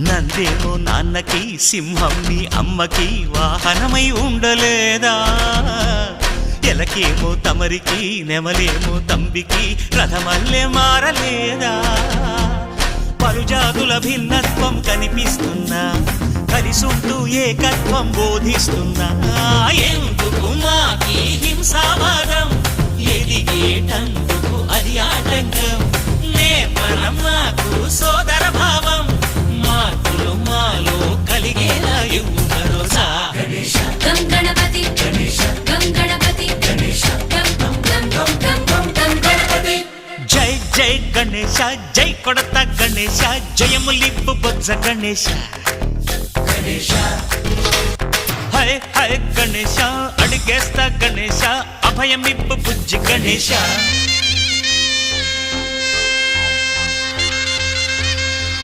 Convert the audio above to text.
నందేమో నాన్నకి సింహం నీ అమ్మకి వాహనమై ఉండలేదా? ఎలకేమో తమరికి నెమలేమో తంబికి రథమల్లే మారలేదా? పలుజాతుల భిన్నత్వం కనిపిస్తున్నా, కలిసుంటూ ఏకత్వం బోధిస్తున్నా. ఎందుకు మాకి హింసావాదం, ఎదిగేటందుకు అది ఆటంకం. నేపరం మాకు సోదర భావం, మార్పులు మాలో కలిగేలా ఇవ్వు భరోసా. గం గణపతి గం గణపతి గం గం గం గం గం గణపతి. జై జై గణేశ, జై కొడత గణేశ, జయములిప్పు బొజ్జ గణేశ. హై హై గణేశ, అడిగేస్తా గణేశ, అభయమిప్పు బుజ్జి గణేశ.